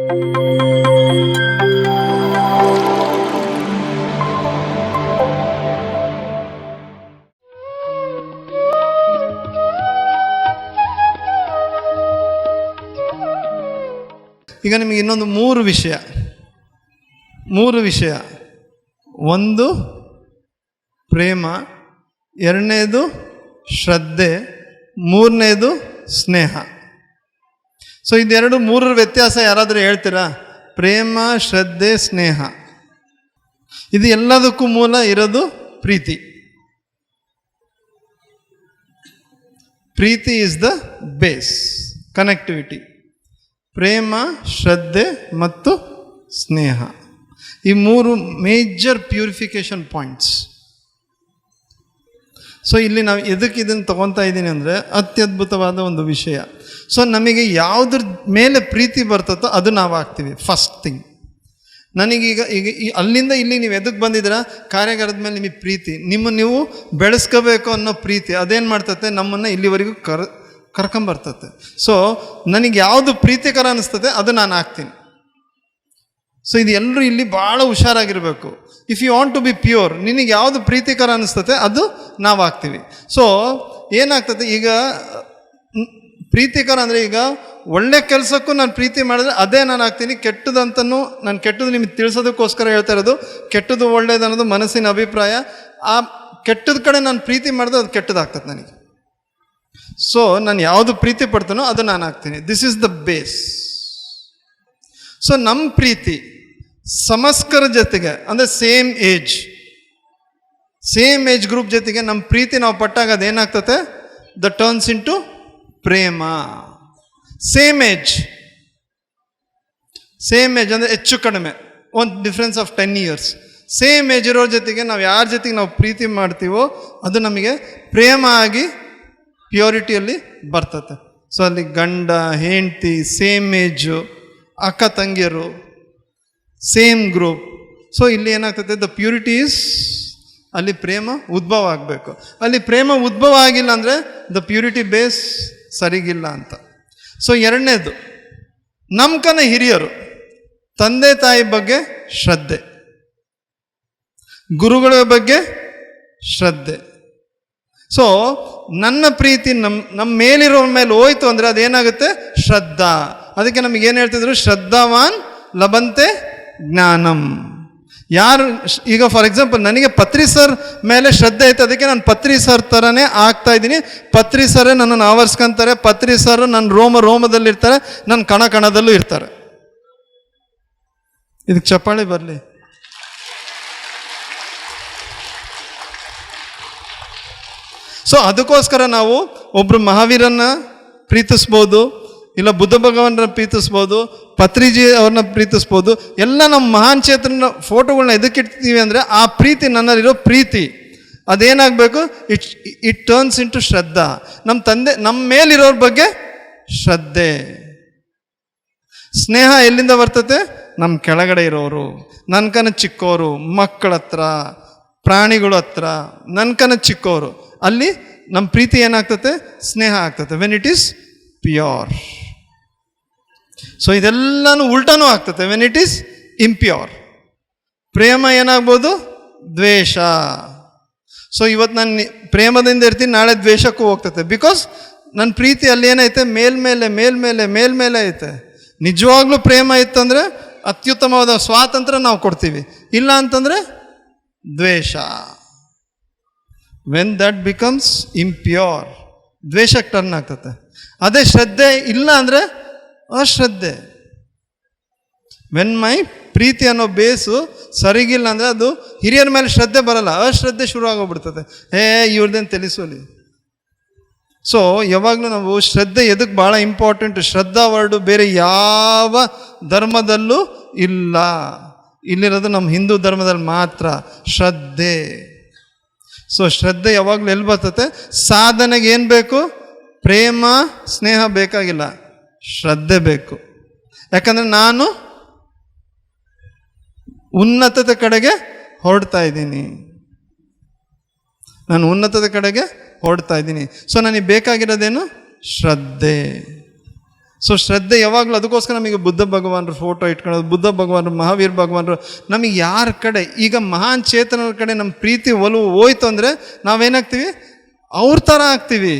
ಈಗ ನಿಮಗೆ ಇನ್ನೊಂದು ಮೂರು ವಿಷಯ. ಒಂದು ಪ್ರೇಮ, ಎರಡನೇದು ಶ್ರದ್ಧೆ, ಮೂರನೇದು ಸ್ನೇಹ. ಸೊ ಇದೆರಡು ಮೂರರ ವ್ಯತ್ಯಾಸ ಯಾರಾದರೂ ಹೇಳ್ತೀರಾ? ಪ್ರೇಮ, ಶ್ರದ್ಧೆ, ಸ್ನೇಹ, ಇದು ಎಲ್ಲದಕ್ಕೂ ಮೂಲ ಇರೋದು ಪ್ರೀತಿ. ಪ್ರೀತಿ ಇಸ್ ದ ಬೇಸ್, ಕನೆಕ್ಟಿವಿಟಿ. ಪ್ರೇಮ, ಶ್ರದ್ಧೆ ಮತ್ತು ಸ್ನೇಹ, ಈ ಮೂರು ಮೇಜರ್ ಪ್ಯೂರಿಫಿಕೇಶನ್ ಪಾಯಿಂಟ್ಸ್. ಸೊ ಇಲ್ಲಿ ನಾವು ಎದಕ್ಕೆ ಇದನ್ನು ತಗೊತಾ ಇದ್ದೀನಿ ಅಂದರೆ, ಅತ್ಯದ್ಭುತವಾದ ಒಂದು ವಿಷಯ. ಸೊ ನಮಗೆ ಯಾವುದ್ರ ಮೇಲೆ ಪ್ರೀತಿ ಬರ್ತದೋ ಅದು ನಾವು ಆಗ್ತೀವಿ. ಫಸ್ಟ್ ಥಿಂಗ್, ನನಗೀಗ ಅಲ್ಲಿಂದ ಇಲ್ಲಿ ನೀವು ಎದಕ್ಕೆ ಬಂದಿದ್ದೀರಾ? ಕಾರ್ಯಗಾರದ ಮೇಲೆ ನಿಮಗೆ ಪ್ರೀತಿ, ನೀವು ಬೆಳೆಸ್ಕೋಬೇಕು ಅನ್ನೋ ಪ್ರೀತಿ, ಅದೇನು ಮಾಡ್ತತೆ? ನಮ್ಮನ್ನು ಇಲ್ಲಿವರೆಗೂ ಕರ್ಕೊಂಬರ್ತತೆ. ಸೊ ನನಗೆ ಯಾವುದು ಪ್ರೀತಿಕರ ಅನ್ನಿಸ್ತದೆ ಅದು ನಾನು ಆಗ್ತೀನಿ. ಸೊ ಇದು ಎಲ್ಲರೂ ಇಲ್ಲಿ ಭಾಳ ಹುಷಾರಾಗಿರಬೇಕು. If you want to be pure, ನಿನಗೆ ಯಾವುದು ಪ್ರೀತಿಕರ ಅನ್ನಿಸ್ತದೆ ಅದು ನಾವು ಆಗ್ತೀವಿ. ಸೊ ಏನಾಗ್ತದೆ, ಈಗ ಪ್ರೀತಿಕರ ಅಂದರೆ ಈಗ ಒಳ್ಳೆ ಕೆಲಸಕ್ಕೂ ನಾನು ಪ್ರೀತಿ ಮಾಡಿದ್ರೆ ಅದೇ ನಾನು ಆಗ್ತೀನಿ. ಕೆಟ್ಟದಂತನೂ ನಾನು ಕೆಟ್ಟದ್ದು ನಿಮಗೆ ತಿಳಿಸೋದಕ್ಕೋಸ್ಕರ ಹೇಳ್ತಾ ಇರೋದು. ಕೆಟ್ಟದ್ದು ಒಳ್ಳೇದು ಅನ್ನೋದು ಮನಸ್ಸಿನ ಅಭಿಪ್ರಾಯ. ಆ ಕೆಟ್ಟದ ಕಡೆ ನಾನು ಪ್ರೀತಿ ಮಾಡಿದ್ರೆ ಅದು ಕೆಟ್ಟದಾಗ್ತದೆ ನನಗೆ. ಸೊ ನಾನು ಯಾವುದು ಪ್ರೀತಿ ಪಡ್ತಾನೋ ಅದು ನಾನು ಆಗ್ತೀನಿ. This is the base. So ನಮ್ಮ ಪ್ರೀತಿ ಸಮಸ್ಕರ ಜೊತೆಗೆ, ಅಂದರೆ ಸೇಮ್ ಏಜ್ ಗ್ರೂಪ್ ಜೊತೆಗೆ ನಮ್ಮ ಪ್ರೀತಿ ನಾವು ಪಟ್ಟಾಗ ಅದೇನಾಗ್ತದೆ? ದ ಟರ್ನ್ಸ್ ಇನ್ ಟು ಪ್ರೇಮ. ಸೇಮ್ ಏಜ್ ಅಂದರೆ ಹೆಚ್ಚು ಕಡಿಮೆ ಒಂದು difference of 10 years. Same age ಇರೋ ಜೊತೆಗೆ ನಾವು ಯಾರ ಜೊತೆಗೆ ನಾವು ಪ್ರೀತಿ ಮಾಡ್ತೀವೋ ಅದು ನಮಗೆ ಪ್ರೇಮ ಆಗಿ ಪ್ಯೂರಿಟಿಯಲ್ಲಿ ಬರ್ತದೆ. ಸೊ ಅಲ್ಲಿ ಗಂಡ ಹೆಂಡತಿ, ಸೇಮ್ ಏಜು, ಅಕ್ಕ ತಂಗಿಯರು, ಸೇಮ್ ಗ್ರೂಪ್. ಸೊ ಇಲ್ಲಿ ಏನಾಗ್ತದೆ? ದ ಪ್ಯೂರಿಟಿ ಈಸ್, ಅಲ್ಲಿ ಪ್ರೇಮ ಉದ್ಭವ ಆಗಬೇಕು. ಅಲ್ಲಿ ಪ್ರೇಮ ಉದ್ಭವ ಆಗಿಲ್ಲ ಅಂದರೆ ದ ಪ್ಯೂರಿಟಿ ಬೇಸ್ ಸರಿಗಿಲ್ಲ ಅಂತ. ಸೊ ಎರಡನೇದು, ನಮ್ಕನ ಹಿರಿಯರು, ತಂದೆ ತಾಯಿ ಬಗ್ಗೆ ಶ್ರದ್ಧೆ, ಗುರುಗಳ ಬಗ್ಗೆ ಶ್ರದ್ಧೆ. ಸೊ ನನ್ನ ಪ್ರೀತಿ ನಮ್ಮ ಮೇಲಿರೋ ಮೇಲೆ ಹೋಯ್ತು ಅಂದರೆ ಅದೇನಾಗುತ್ತೆ? ಶ್ರದ್ಧಾ. ಅದಕ್ಕೆ ನಮಗೇನು ಹೇಳ್ತಿದ್ರು? ಶ್ರದ್ಧಾವಾನ್ ಲಭಂತೆ ಜ್ಞಾನಂ. ಯಾರು ಈಗ ಫಾರ್ ಎಕ್ಸಾಂಪಲ್ ನನಗೆ ಪತ್ರಿ ಸರ್ ಮೇಲೆ ಶ್ರದ್ಧೆ ಐತೆ, ಅದಕ್ಕೆ ನಾನು ಪತ್ರಿ ಸರ್ ಥರನೇ ಆಗ್ತಾ ಇದ್ದೀನಿ. ಪತ್ರಿ ಸರೇ ನನ್ನನ್ನು ಆವರಿಸ್ಕೊಂತಾರೆ, ಪತ್ರಿ ಸರ್ ನನ್ನ ರೋಮದಲ್ಲಿರ್ತಾರೆ, ನನ್ನ ಕಣದಲ್ಲೂ ಇರ್ತಾರೆ. ಇದಕ್ಕೆ ಚಪ್ಪಾಳೆ ಬರಲಿ. ಸೊ ಅದಕ್ಕೋಸ್ಕರ ನಾವು ಒಬ್ಬರು ಮಹಾವೀರನ್ನ ಪ್ರೀತಿಸ್ಬೋದು, ಇಲ್ಲ ಬುದ್ಧ ಭಗವಾನರ ಪ್ರೀತಿಸ್ಬೋದು, ಪತ್ರಿಜಿ ಅವ್ರನ್ನ ಪ್ರೀತಿಸ್ಬೋದು. ಎಲ್ಲ ನಮ್ಮ ಮಹಾನ್ ಚೇತನ ಫೋಟೋಗಳನ್ನ ಎದಕ್ಕಿಡ್ತೀವಿ ಅಂದರೆ ಆ ಪ್ರೀತಿ, ನನ್ನಲ್ಲಿರೋ ಪ್ರೀತಿ ಅದೇನಾಗಬೇಕು? ಇಟ್ ಟರ್ನ್ಸ್ ಇನ್ ಟು ಶ್ರದ್ಧಾ. ನಮ್ಮ ತಂದೆ ನಮ್ಮ ಮೇಲಿರೋರ ಬಗ್ಗೆ ಶ್ರದ್ಧೆ. ಸ್ನೇಹ ಎಲ್ಲಿಂದ ಬರ್ತತೆ? ನಮ್ಮ ಕೆಳಗಡೆ ಇರೋರು, ನನ್ಕನ ಚಿಕ್ಕವರು, ಮಕ್ಕಳ ಹತ್ರ, ಪ್ರಾಣಿಗಳ ಹತ್ರ, ನನ್ಕನ ಚಿಕ್ಕವರು, ಅಲ್ಲಿ ನಮ್ಮ ಪ್ರೀತಿ ಏನಾಗ್ತತೆ? ಸ್ನೇಹ ಆಗ್ತದೆ. When it is pure. So ಇದೆಲ್ಲನೂ ಉಲ್ಟಾನೂ ಆಗ್ತದೆ ವೆನ್ ಇಟ್ ಈಸ್ ಇಂಪ್ಯೂರ್. ಪ್ರೇಮ ಏನಾಗ್ಬೋದು? ದ್ವೇಷ. ಸೊ ಇವತ್ತು ನಾನು ಪ್ರೇಮದಿಂದ ಇರ್ತೀನಿ, ನಾಳೆ ದ್ವೇಷಕ್ಕೂ ಹೋಗ್ತದೆ. ಬಿಕಾಸ್ ನನ್ನ ಪ್ರೀತಿ ಅಲ್ಲಿ ಏನೈತೆ? ಮೇಲ್ಮೇಲೆ ಐತೆ. ನಿಜವಾಗ್ಲೂ ಪ್ರೇಮ ಇತ್ತಂದರೆ ಅತ್ಯುತ್ತಮವಾದ ಸ್ವಾತಂತ್ರ್ಯ ನಾವು ಕೊಡ್ತೀವಿ. ಇಲ್ಲ ಅಂತಂದರೆ ದ್ವೇಷ. ವೆನ್ ದಟ್ ಬಿಕಮ್ಸ್ ಇಂಪ್ಯೂರ್, ದ್ವೇಷಕ್ಕೆ ಟರ್ನ್ ಆಗ್ತದೆ. ಅದೇ ಶ್ರದ್ಧೆ ಇಲ್ಲ ಅಂದರೆ ಅಶ್ರದ್ಧೆ. ವೆನ್ ಮೈ ಪ್ರೀತಿ ಅನ್ನೋ ಬೇಸು ಸರಿಗಿಲ್ಲ ಅಂದರೆ ಅದು ಹಿರಿಯರ ಮೇಲೆ ಶ್ರದ್ಧೆ ಬರಲ್ಲ, ಅಶ್ರದ್ಧೆ ಶುರು ಆಗೋಗ್ಬಿಡ್ತದೆ. ಇವ್ರದ್ದೇನು ತಿಳಿಸೋಲಿ. ಸೊ ಯಾವಾಗಲೂ ನಾವು ಶ್ರದ್ಧೆ ಎದಕ್ಕೆ ಭಾಳ ಇಂಪಾರ್ಟೆಂಟ್. ಶ್ರದ್ಧಾ ವರ್ಡು ಬೇರೆ ಯಾವ ಧರ್ಮದಲ್ಲೂ ಇಲ್ಲ, ಇಲ್ಲಿರೋದು ನಮ್ಮ ಹಿಂದೂ ಧರ್ಮದಲ್ಲಿ ಮಾತ್ರ ಶ್ರದ್ಧೆ. ಸೊ ಶ್ರದ್ಧೆ ಯಾವಾಗಲೂ ಎಲ್ಲಿ ಬರ್ತದೆ? ಸಾಧನೆಗೆ ಏನು ಬೇಕು? ಪ್ರೇಮ ಸ್ನೇಹ ಬೇಕಾಗಿಲ್ಲ, ಶ್ರದ್ಧೆ ಬೇಕು. ಯಾಕಂದರೆ ನಾನು ಉನ್ನತತೆ ಕಡೆಗೆ ಹೊರಡ್ತಾ ಇದ್ದೀನಿ. ಸೊ ನನಗೆ ಬೇಕಾಗಿರೋದೇನು? ಶ್ರದ್ಧೆ. ಸೊ ಶ್ರದ್ಧೆ ಯಾವಾಗಲೂ, ಅದಕ್ಕೋಸ್ಕರ ನಮಗೆ ಬುದ್ಧ ಭಗವಾನರ ಫೋಟೋ ಇಟ್ಕೊಳ್ಳೋದು, ಬುದ್ಧ ಭಗವಾನರು, ಮಹಾವೀರ್ ಭಗವಾನರು, ನಮಗೆ ಯಾರ ಕಡೆ ಈಗ ಮಹಾನ್ ಚೇತನರ ಕಡೆ ನಮ್ಮ ಪ್ರೀತಿ ಒಲವು ಹೋಯ್ತು ಅಂದರೆ ನಾವೇನಾಗ್ತೀವಿ, ಅವ್ರ ಥರ ಆಗ್ತೀವಿ.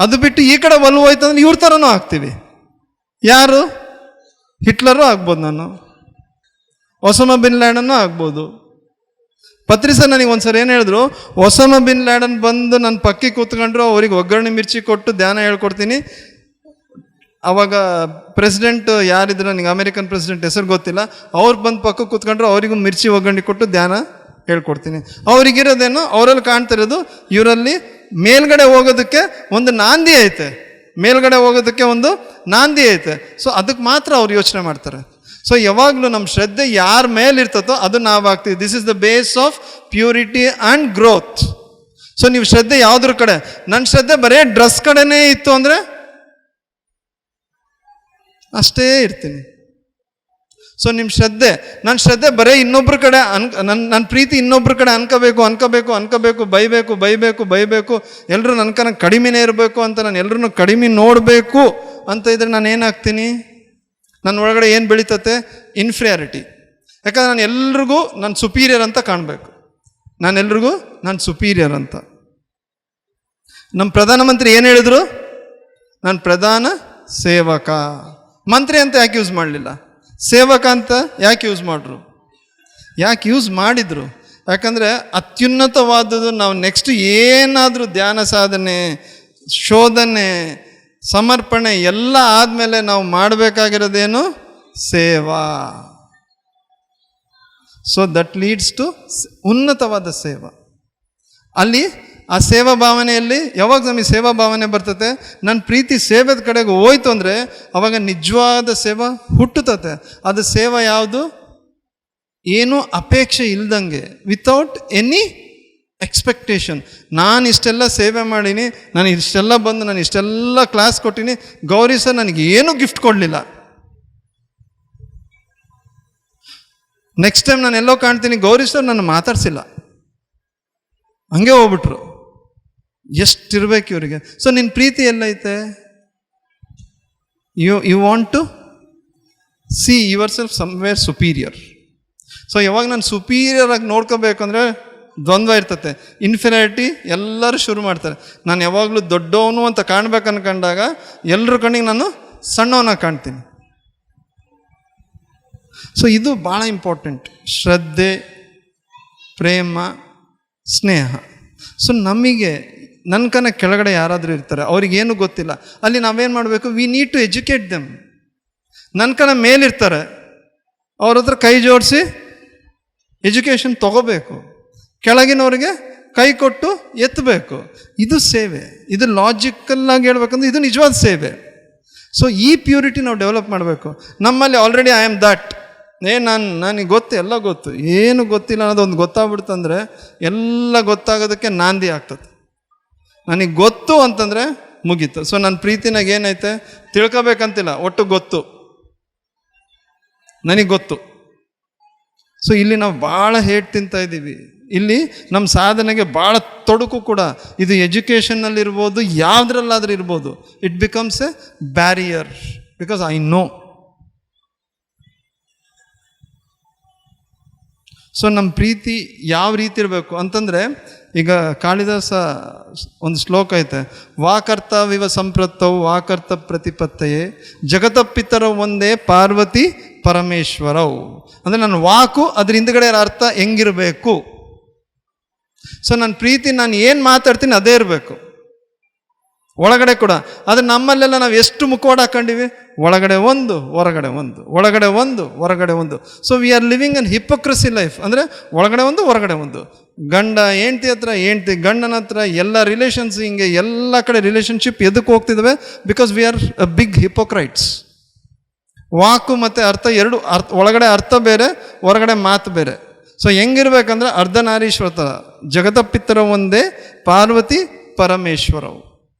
ಅದು ಬಿಟ್ಟು ಈ ಕಡೆ ಒಲವು ಹೋಯ್ತು ಅಂದ್ರೆ ಇವ್ರ ಥರನೂ ಆಗ್ತೀವಿ. ಯಾರು? ಹಿಟ್ಲರು ಆಗ್ಬೋದು, ನಾನು ಒಸಾಮಾ ಬಿನ್ ಲ್ಯಾಡನ್ನು ಆಗ್ಬೋದು. ಪತ್ರಿಸ ನನಗೆ ಒಂದ್ಸರಿ ಏನು ಹೇಳಿದ್ರು, ಒಸಾಮಾ ಬಿನ್ ಲ್ಯಾಡನ್ ಬಂದು ನನ್ನ ಪಕ್ಕಕ್ಕೆ ಕೂತ್ಕೊಂಡ್ರು, ಅವ್ರಿಗೆ ಒಗ್ಗರಣೆ ಮಿರ್ಚಿ ಕೊಟ್ಟು ಧ್ಯಾನ ಹೇಳ್ಕೊಡ್ತೀನಿ. ಅವಾಗ ಪ್ರೆಸಿಡೆಂಟ್ ಯಾರಿದ್ರು, ನನಗೆ ಅಮೇರಿಕನ್ ಪ್ರೆಸಿಡೆಂಟ್ ಹೆಸರು ಗೊತ್ತಿಲ್ಲ, ಅವ್ರು ಬಂದು ಪಕ್ಕಕ್ಕೆ ಕೂತ್ಕೊಂಡ್ರು, ಅವರಿಗೂ ಮಿರ್ಚಿ ಒಗ್ಗರಣೆ ಕೊಟ್ಟು ಧ್ಯಾನ ಹೇಳ್ಕೊಡ್ತೀನಿ. ಅವರಿಗಿರೋದೇನೋ, ಅವರಲ್ಲಿ ಕಾಣ್ತಿರೋದು, ಇವರಲ್ಲಿ ಮೇಲ್ಗಡೆ ಹೋಗೋದಕ್ಕೆ ಒಂದು ನಾಂದಿ ಐತೆ, ಮೇಲ್ಗಡೆ ಹೋಗೋದಕ್ಕೆ ಒಂದು ನಾಂದಿ ಐತೆ. ಸೊ ಅದಕ್ಕೆ ಮಾತ್ರ ಅವ್ರು ಯೋಚನೆ ಮಾಡ್ತಾರೆ. ಸೊ ಯಾವಾಗಲೂ ನಮ್ಮ ಶ್ರದ್ಧೆ ಯಾರ ಮೇಲಿರ್ತದೋ ಅದು ನಾವಾಗ್ತೀವಿ. This is the base of purity and growth. So ನೀವು ಶ್ರದ್ಧೆ ಯಾವುದ್ರ ಕಡೆ, ನನ್ನ ಶ್ರದ್ಧೆ ಬರೀ ಡ್ರೆಸ್ ಕಡೆನೇ ಇತ್ತು ಅಂದರೆ ಅಷ್ಟೇ ಇರ್ತೀನಿ. ಸೊ ನಿಮ್ಮ ಶ್ರದ್ಧೆ, ನನ್ನ ಶ್ರದ್ಧೆ ಬರೀ ಇನ್ನೊಬ್ರ ಕಡೆ ನನ್ನ ಪ್ರೀತಿ ಇನ್ನೊಬ್ರ ಕಡೆ ಅನ್ಕೋಬೇಕು, ಬೈಬೇಕು, ಎಲ್ಲರೂ ನನ್ನ ಕಡಿಮೆನೇ ಇರಬೇಕು ಅಂತ, ನಾನು ಎಲ್ಲರೂ ಕಡಿಮೆ ನೋಡಬೇಕು ಅಂತ ಇದ್ರೆ ನಾನು ಏನಾಗ್ತೀನಿ, ನನ್ನ ಒಳಗಡೆ ಏನು ಬೆಳೀತತೆ, ಇನ್ಫೀರಿಯಾರಿಟಿ. ಯಾಕಂದ್ರೆ ನಾನು ಎಲ್ರಿಗೂ ನಾನು ಸುಪೀರಿಯರ್ ಅಂತ ಕಾಣಬೇಕು, ನಾನು ಸುಪೀರಿಯರ್ ಅಂತ. ನಮ್ಮ ಪ್ರಧಾನಮಂತ್ರಿ ಏನು ಹೇಳಿದ್ರು, ನಾನು ಪ್ರಧಾನ ಸೇವಕ. ಮಂತ್ರಿ ಅಂತ ಯಾಕೆ ಯೂಸ್ ಮಾಡಲಿಲ್ಲ, ಸೇವಕ ಅಂತ ಯಾಕೆ ಯೂಸ್ ಮಾಡಿದ್ರು? ಯಾಕಂದರೆ ಅತ್ಯುನ್ನತವಾದದ್ದು ನಾವು ನೆಕ್ಸ್ಟ್ ಏನಾದರೂ ಧ್ಯಾನ ಸಾಧನೆ, ಶೋಧನೆ, ಸಮರ್ಪಣೆ ಎಲ್ಲ ಆದಮೇಲೆ ನಾವು ಮಾಡಬೇಕಾಗಿರೋದೇನು, ಸೇವಾ. ಸೊ ದಟ್ ಲೀಡ್ಸ್ ಟು ಉನ್ನತವಾದ ಸೇವಾ. ಅಲ್ಲಿ ಆ ಸೇವಾ ಭಾವನೆಯಲ್ಲಿ ಯಾವಾಗ ನಮಗೆ ಸೇವಾ ಭಾವನೆ ಬರ್ತದೆ, ನನ್ನ ಪ್ರೀತಿ ಸೇವೆದ ಕಡೆಗೆ ಹೋಯ್ತು ಅಂದರೆ ಅವಾಗ ನಿಜವಾದ ಸೇವಾ ಹುಟ್ಟುತ್ತದೆ. ಅದು ಸೇವಾ ಯಾವುದು, ಏನೂ ಅಪೇಕ್ಷೆ ಇಲ್ದಂಗೆ, ವಿತೌಟ್ ಎನಿ ಎಕ್ಸ್ಪೆಕ್ಟೇಷನ್. ನಾನು ಇಷ್ಟೆಲ್ಲ ಸೇವೆ ಮಾಡೀನಿ, ನಾನು ಇಷ್ಟೆಲ್ಲ ಬಂದು ನಾನು ಇಷ್ಟೆಲ್ಲ ಕ್ಲಾಸ್ ಕೊಟ್ಟೀನಿ, ಗೌರಿ ಸರ್ ನನಗೆ ಏನೂ ಗಿಫ್ಟ್ ಕೊಡಲಿಲ್ಲ. ನೆಕ್ಸ್ಟ್ ಟೈಮ್ ನಾನು ಎಲ್ಲೋ ಕಾಣ್ತೀನಿ, ಗೌರಿ ಸರ್ ನನ್ನ ಮಾತಾಡ್ಸಿಲ್ಲ, ಹಂಗೆ ಹೋಗ್ಬಿಟ್ರು. ಎಷ್ಟಿರ್ಬೇಕು ಇವರಿಗೆ. ಸೊ ನಿನ್ನ ಪ್ರೀತಿ ಎಲ್ಲೈತೆ? You want to see yourself somewhere superior. So ಯಾವಾಗ ನಾನು ಸುಪೀರಿಯರ್ ಆಗಿ ನೋಡ್ಕೋಬೇಕು ಅಂದರೆ ದ್ವಂದ್ವ ಇರ್ತತೆ, ಇನ್ಫೀರಿಯಾರಿಟಿ ಎಲ್ಲರೂ ಶುರು ಮಾಡ್ತಾರೆ. ನಾನು ಯಾವಾಗಲೂ ದೊಡ್ಡವನು ಅಂತ ಕಾಣ್ಬೇಕು ಅನ್ಕೊಂಡಾಗ ಎಲ್ಲರ ಕಣ್ಣಿಗೆ ನಾನು ಸಣ್ಣವನಾಗಿ ಕಾಣ್ತೀನಿ. ಸೊ ಇದು ಭಾಳ ಇಂಪಾರ್ಟೆಂಟ್, ಶ್ರದ್ಧೆ, ಪ್ರೇಮ, ಸ್ನೇಹ. ಸೊ ನಮಗೆ ನನ್ನ ಕೆಳಗಡೆ ಯಾರಾದರೂ ಇರ್ತಾರೆ, ಅವ್ರಿಗೇನು ಗೊತ್ತಿಲ್ಲ, ಅಲ್ಲಿ ನಾವೇನು ಮಾಡಬೇಕು, we need to educate them. ನನ್ನ ಮೇಲಿರ್ತಾರೆ, ಅವ್ರ ಹತ್ರ ಕೈ ಜೋಡಿಸಿ ಎಜುಕೇಷನ್ ತಗೋಬೇಕು, ಕೆಳಗಿನವ್ರಿಗೆ ಕೈ ಕೊಟ್ಟು ಎತ್ತಬೇಕು. ಇದು ಸೇವೆ. ಇದು ಲಾಜಿಕಲ್ಲಾಗಿ ಹೇಳ್ಬೇಕಂದ್ರೆ ಇದು ನಿಜವಾದ ಸೇವೆ. ಸೊ ಈ ಪ್ಯೂರಿಟಿ ನಾವು ಡೆವಲಪ್ ಮಾಡಬೇಕು. ನಮ್ಮಲ್ಲಿ ಆಲ್ರೆಡಿ ಐ ಆಮ್ ದಟ್, ನನಗೆ ಗೊತ್ತು, ಎಲ್ಲ ಗೊತ್ತು, ಏನು ಗೊತ್ತಿಲ್ಲ ಅನ್ನೋದೊಂದು ಗೊತ್ತಾಗ್ಬಿಡ್ತಂದ್ರೆ ಎಲ್ಲ ಗೊತ್ತಾಗೋದಕ್ಕೆ ನಾಂದಿ ಆಗ್ತದೆ. ನನಗೆ ಗೊತ್ತು ಅಂತಂದರೆ ಮುಗೀತು. ಸೊ ನನ್ನ ಪ್ರೀತಿನಾಗ ಏನೈತೆ ತಿಳ್ಕೊಬೇಕಂತಿಲ್ಲ, ಒಟ್ಟು ಗೊತ್ತು, ನನಗೆ ಗೊತ್ತು. ಸೊ ಇಲ್ಲಿ ನಾವು ಭಾಳ ಹೇಟ್ ತಿಂತಾ ಇದ್ದೀವಿ. ಇಲ್ಲಿ ನಮ್ಮ ಸಾಧನೆಗೆ ಭಾಳ ತೊಡಕು ಕೂಡ. ಇದು ಎಜುಕೇಷನ್ನಲ್ಲಿರ್ಬೋದು, ಯಾವುದ್ರಲ್ಲಾದ್ರೂ ಇರ್ಬೋದು. It becomes A barrier because I know. So ನಮ್ಮ ಪ್ರೀತಿ ಯಾವ ರೀತಿ ಇರಬೇಕು ಅಂತಂದರೆ, ಈಗ ಕಾಳಿದಾಸ ಒಂದು ಶ್ಲೋಕ ಐತೆ, ವಾಕರ್ತವಿವ ಸಂಪ್ರತ್ತವು ವಾಕರ್ತ ಪ್ರತಿಪತ್ತೆಯೇ ಜಗತಪಿತರ ಒಂದೇ ಪಾರ್ವತಿ ಪರಮೇಶ್ವರವು. ಅಂದರೆ ನನ್ನ ವಾಕು ಅದ್ರ ಹಿಂದ್ಗಡೆ ಅರ್ಥ ಹೆಂಗಿರಬೇಕು. ಸೊ ನನ್ನ ಪ್ರೀತಿ ನಾನು ಏನು ಮಾತಾಡ್ತೀನಿ ಅದೇ ಇರಬೇಕು, ಒಳಗಡೆ ಕೂಡ. ಆದರೆ ನಮ್ಮಲ್ಲೆಲ್ಲ ನಾವು ಎಷ್ಟು ಮುಖವಾಡ ಹಾಕೊಂಡಿವಿ, ಒಳಗಡೆ ಒಂದು ಹೊರಗಡೆ ಒಂದು, ಒಳಗಡೆ ಒಂದು ಹೊರಗಡೆ ಒಂದು. So we are living an hypocrisy life. ಅಂದರೆ ಒಳಗಡೆ ಒಂದು ಹೊರಗಡೆ ಒಂದು. ಗಂಡ ಹೆಂಡ್ತಿ ಹತ್ರ, ಹೆಂಡ್ತಿ ಗಂಡನ ಹತ್ರ, ಎಲ್ಲ ರಿಲೇಷನ್ಸ್ ಹಿಂಗೆ ಎಲ್ಲ ಕಡೆ ರಿಲೇಷನ್ಶಿಪ್ ಎದಕ್ಕೆ ಹೋಗ್ತಿದ್ದಾವೆ? Because we are a big hypocrites. ವಾಕು ಮತ್ತು ಅರ್ಥ ಎರಡು, ಒಳಗಡೆ ಅರ್ಥ ಬೇರೆ, ಹೊರಗಡೆ ಮಾತು ಬೇರೆ. ಸೊ ಹೆಂಗಿರ್ಬೇಕಂದ್ರೆ ಅರ್ಧನಾರೀಶ್ವರ ಥರ, ಜಗತಪಿತ್ತರ ಒಂದೇ ಪಾರ್ವತಿ ಪರಮೇಶ್ವರವು,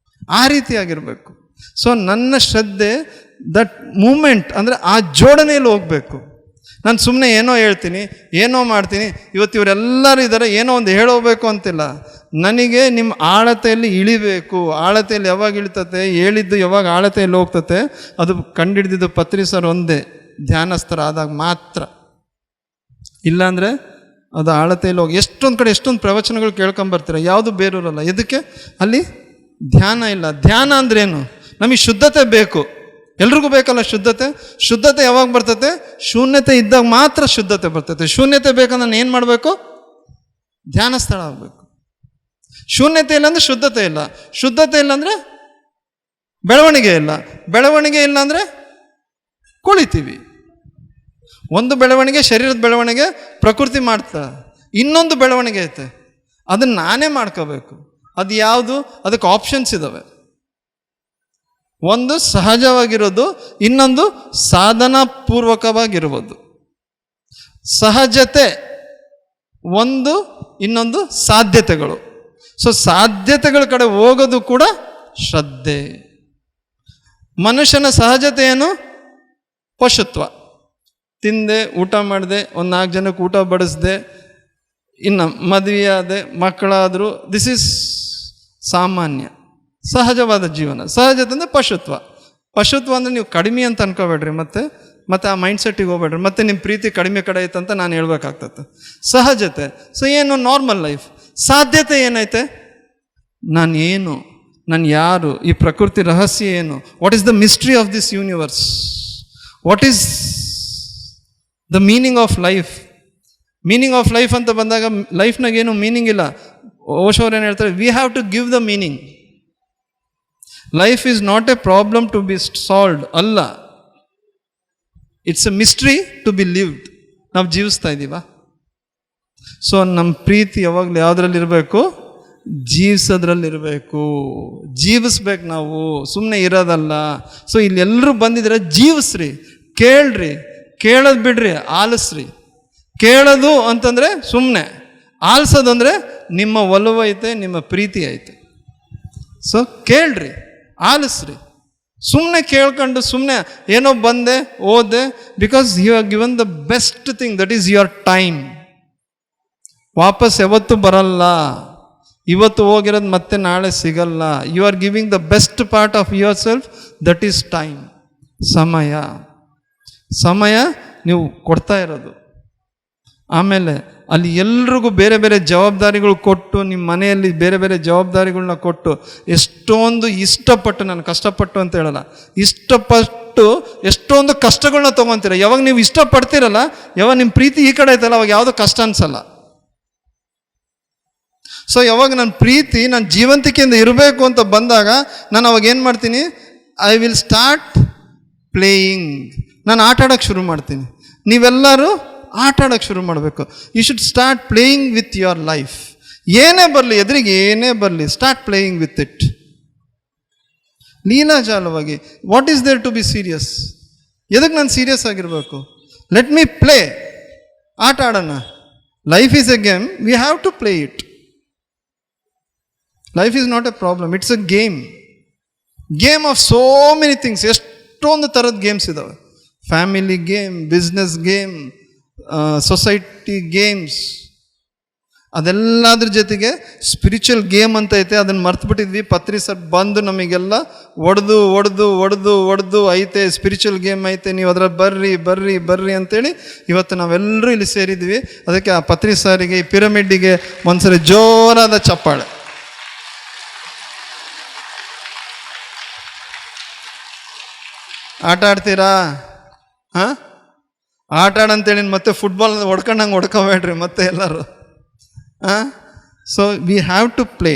ಆ ರೀತಿಯಾಗಿರಬೇಕು. ಸೊ ನನ್ನ ಶ್ರದ್ಧೆ ದಟ್ ಮೂಮೆಂಟ್ ಅಂದರೆ ಆ ಜೋಡಣೆಯಲ್ಲಿ ಹೋಗಬೇಕು. ನಾನು ಸುಮ್ಮನೆ ಏನೋ ಹೇಳ್ತೀನಿ, ಏನೋ ಮಾಡ್ತೀನಿ. ಇವತ್ತು ಇವರೆಲ್ಲರೂ ಇದ್ದಾರೆ, ಏನೋ ಒಂದು ಹೇಳೋಗ್ಬೇಕು ಅಂತಿಲ್ಲ. ನನಗೆ ನಿಮ್ಮ ಆಳತೆಯಲ್ಲಿ ಇಳಿಬೇಕು. ಆಳತೆಯಲ್ಲಿ ಯಾವಾಗ ಇಳಿತತೆ, ಹೇಳಿದ್ದು ಯಾವಾಗ ಆಳತೆಯಲ್ಲಿ ಹೋಗ್ತತೆ, ಅದು ಕಂಡಿಡ್ದಿದ್ದು ಪತ್ರಿ ಸರ್ ಒಂದೇ, ಧ್ಯಾನಸ್ಥರಾದಾಗ ಮಾತ್ರ. ಇಲ್ಲಾಂದರೆ ಅದು ಆಳತೆಯಲ್ಲಿ ಹೋಗಿ ಎಷ್ಟೊಂದು ಕಡೆ ಎಷ್ಟೊಂದು ಪ್ರವಚನಗಳು ಕೇಳ್ಕೊಂಬರ್ತೀರ, ಯಾವುದು ಬೇರೂರಲ್ಲ. ಎದಕ್ಕೆ? ಅಲ್ಲಿ ಧ್ಯಾನ ಇಲ್ಲ. ಧ್ಯಾನ ಅಂದ್ರೇನು? ನಮಗೆ ಶುದ್ಧತೆ ಬೇಕು, ಎಲ್ರಿಗೂ ಬೇಕಲ್ಲ ಶುದ್ಧತೆ. ಶುದ್ಧತೆ ಯಾವಾಗ ಬರ್ತತೆ? ಶೂನ್ಯತೆ ಇದ್ದಾಗ ಮಾತ್ರ ಶುದ್ಧತೆ ಬರ್ತತೆ. ಶೂನ್ಯತೆ ಬೇಕಂದ್ರೆ ನಾನು ಏನು ಮಾಡಬೇಕು? ಧ್ಯಾನ ಸ್ಥಳ ಆಗಬೇಕು. ಶೂನ್ಯತೆ ಇಲ್ಲಾಂದ್ರೆ ಶುದ್ಧತೆ ಇಲ್ಲ, ಶುದ್ಧತೆ ಇಲ್ಲಾಂದರೆ ಬೆಳವಣಿಗೆ ಇಲ್ಲ, ಬೆಳವಣಿಗೆ ಇಲ್ಲಾಂದರೆ ಕುಳಿತೀವಿ. ಒಂದು ಬೆಳವಣಿಗೆ ಶರೀರದ ಬೆಳವಣಿಗೆ ಪ್ರಕೃತಿ ಮಾಡ್ತಾ, ಇನ್ನೊಂದು ಬೆಳವಣಿಗೆ ಐತೆ, ಅದನ್ನು ನಾನೇ ಮಾಡ್ಕೋಬೇಕು. ಅದು ಯಾವುದು? ಅದಕ್ಕೆ ಆಪ್ಷನ್ಸ್ ಇದ್ದಾವೆ. ಒಂದು ಸಹಜವಾಗಿರೋದು, ಇನ್ನೊಂದು ಸಾಧನಾಪೂರ್ವಕವಾಗಿರುವುದು. ಸಹಜತೆ ಒಂದು, ಇನ್ನೊಂದು ಸಾಧ್ಯತೆಗಳು. ಸೊ ಸಾಧ್ಯತೆಗಳ ಕಡೆ ಹೋಗೋದು ಕೂಡ ಶ್ರದ್ಧೆ. ಮನುಷ್ಯನ ಸಹಜತೆ ಏನು? ಪಶುತ್ವ. ತಿಂದೆ, ಊಟ ಮಾಡಿದೆ, ಒಂದು 4 ಜನಕ್ಕೆ ಊಟ ಬಡಿಸ್ದೆ, ಇನ್ನು ಮದುವೆ ಆದೆ, ಮಕ್ಕಳಾದರೂ, ದಿಸ್ ಈಸ್ ಸಾಮಾನ್ಯ ಸಹಜವಾದ ಜೀವನ. ಸಹಜತೆ ಅಂದರೆ ಪಶುತ್ವ. ಪಶುತ್ವ ಅಂದರೆ ನೀವು ಕಡಿಮೆ ಅಂತ ಅನ್ಕೋಬೇಡ್ರಿ, ಮತ್ತೆ ಆ ಮೈಂಡ್ಸೆಟ್ಟಿಗೆ ಹೋಗ್ಬೇಡ್ರಿ, ಮತ್ತೆ ನಿಮ್ಮ ಪ್ರೀತಿ ಕಡಿಮೆ ಕಡೆ ಐತೆ ಅಂತ ನಾನು ಹೇಳ್ಬೇಕಾಗ್ತದೆ. ಸಹಜತೆ. ಸೊ ಏನು? Normal life. ಸಾಧ್ಯತೆ ಏನೈತೆ? ನಾನು ಏನು, ನಾನು ಯಾರು, ಈ ಪ್ರಕೃತಿ ರಹಸ್ಯ ಏನು, what is the mystery of this universe, what is the meaning of life. Meaning of life ಅಂತ ಬಂದಾಗ ಲೈಫ್ನಾಗ ಏನು ಮೀನಿಂಗ್ ಇಲ್ಲ. ಓಶೋ ಅವ್ರು ಏನು ಹೇಳ್ತಾರೆ? We have to give the meaning. Life is not a problem to be solved, ಅಲ್ಲ, it's a mystery to be lived. ನಾವು ಜೀವಿಸ್ತಾ ಇದ್ದೀವ? ಸೊ ನಮ್ಮ ಪ್ರೀತಿ ಯಾವಾಗಲೂ ಯಾವುದ್ರಲ್ಲಿರಬೇಕು? ಜೀವಿಸೋದ್ರಲ್ಲಿರಬೇಕು. ಜೀವಿಸ್ಬೇಕು ನಾವು, ಸುಮ್ಮನೆ ಇರೋದಲ್ಲ. ಸೊ ಇಲ್ಲಿ ಎಲ್ಲರೂ ಬಂದಿದ್ರೆ ಜೀವಿಸ್ರಿ, ಕೇಳ್ರಿ, ಕೇಳೋದು ಬಿಡ್ರಿ, ಆಲಿಸ್ರಿ. ಕೇಳೋದು ಅಂತಂದರೆ ಸುಮ್ಮನೆ, ಆಲಿಸೋದು ಅಂದರೆ ನಿಮ್ಮ ಒಲವು ಐತೆ, ನಿಮ್ಮ ಪ್ರೀತಿ ಐತೆ. ಸೊ ಕೇಳ್ರಿ, ಆಲಿಸ್ರಿ. ಸುಮ್ಮನೆ ಕೇಳ್ಕೊಂಡು ಸುಮ್ಮನೆ ಏನೋ ಬಂದೆ ಓದೆ, because you are given the best thing, that is your time. ವಾಪಸ್ ಯಾವತ್ತೂ ಬರಲ್ಲ. ಇವತ್ತು ಹೋಗಿರೋದು ಮತ್ತೆ ನಾಳೆ ಸಿಗಲ್ಲ. You are giving the best part of yourself, that is time. ಸಮಯ ನೀವು ಕೊಡ್ತಾ ಇರೋದು. ಆಮೇಲೆ ಅಲ್ಲಿ ಎಲ್ರಿಗೂ ಬೇರೆ ಬೇರೆ ಜವಾಬ್ದಾರಿಗಳು ಕೊಟ್ಟು, ನಿಮ್ಮ ಮನೆಯಲ್ಲಿ ಬೇರೆ ಬೇರೆ ಜವಾಬ್ದಾರಿಗಳನ್ನ ಕೊಟ್ಟು, ಎಷ್ಟೊಂದು ಇಷ್ಟಪಟ್ಟು, ನಾನು ಕಷ್ಟಪಟ್ಟು ಅಂತ ಹೇಳಲ್ಲ, ಇಷ್ಟಪಟ್ಟು ಎಷ್ಟೊಂದು ಕಷ್ಟಗಳನ್ನ ತೊಗೊತೀರ. ಯಾವಾಗ ನೀವು ಇಷ್ಟಪಡ್ತೀರಲ್ಲ, ಯಾವಾಗ ನಿಮ್ಮ ಪ್ರೀತಿ ಈ ಕಡೆ ಐತಲ್ಲ, ಅವಾಗ ಯಾವುದೋ ಕಷ್ಟ ಅನ್ಸಲ್ಲ. ಸೊ ಯಾವಾಗ ನನ್ನ ಪ್ರೀತಿ ನಾನು ಜೀವಂತಿಕೆಯಿಂದ ಇರಬೇಕು ಅಂತ ಬಂದಾಗ, ನಾನು ಅವಾಗ ಏನು ಮಾಡ್ತೀನಿ? I will start playing. ನಾನು ಆಟ ಆಡೋಕ್ಕೆ ಶುರು ಮಾಡ್ತೀನಿ. ನೀವೆಲ್ಲರೂ ಆಟ ಆಡೋಕ್ಕೆ ಶುರು ಮಾಡಬೇಕು. You should start playing with your life. ಏನೇ ಬರಲಿ, ಎದುರಿಗೆ ಏನೇ ಬರಲಿ, ಸ್ಟಾರ್ಟ್ ಪ್ಲೇಯಿಂಗ್ ವಿತ್ ಇಟ್. ಲೀಲಾಜಾಲವಾಗಿ. What is there to be serious? ಎದಕ್ಕೆ ನಾನು ಸೀರಿಯಸ್ ಆಗಿರಬೇಕು? Let me play. ಆಟ ಆಡೋಣ. Life is a game, we have to play it. Life is not a problem, it's a game. Game of so many things. ಎಷ್ಟೊಂದು ಥರದ games ಇದ್ದಾವೆ. Family game, business game, society games, ಅದೆಲ್ಲದ್ರ ಜೊತೆಗೆ spiritual game ಅಂತ ಐತೆ. ಅದನ್ನು ಮರ್ತುಬಿಟ್ಟಿದ್ವಿ. ಪತ್ರಿ sir ಬಂದು ನಮಗೆಲ್ಲ ಒಡೆದು ಐತೆ, ಸ್ಪಿರಿಚುವಲ್ ಗೇಮ್ ಐತೆ, ನೀವು ಅದರ ಬರ್ರಿ ಅಂತೇಳಿ ಇವತ್ತು ನಾವೆಲ್ಲರೂ ಇಲ್ಲಿ ಸೇರಿದ್ವಿ. ಅದಕ್ಕೆ ಆ ಪತ್ರಿ ಸಾರಿಗೆ, ಈ ಪಿರಮಿಡ್ಡಿಗೆ ಒಂದ್ಸರಿ ಜೋರಾದ ಚಪ್ಪಾಳೆ. ಆಟ ಆಡ್ತೀರಾ? ಆಟ ಆಡಂತೇಳಿ ಮತ್ತೆ ಫುಟ್ಬಾಲ್ ಹೊಡ್ಕೊಂಡಂಗೆ ಹೊಡ್ಕೋಬೇಡ್ರಿ ಮತ್ತೆ ಎಲ್ಲರೂ. So we have to play.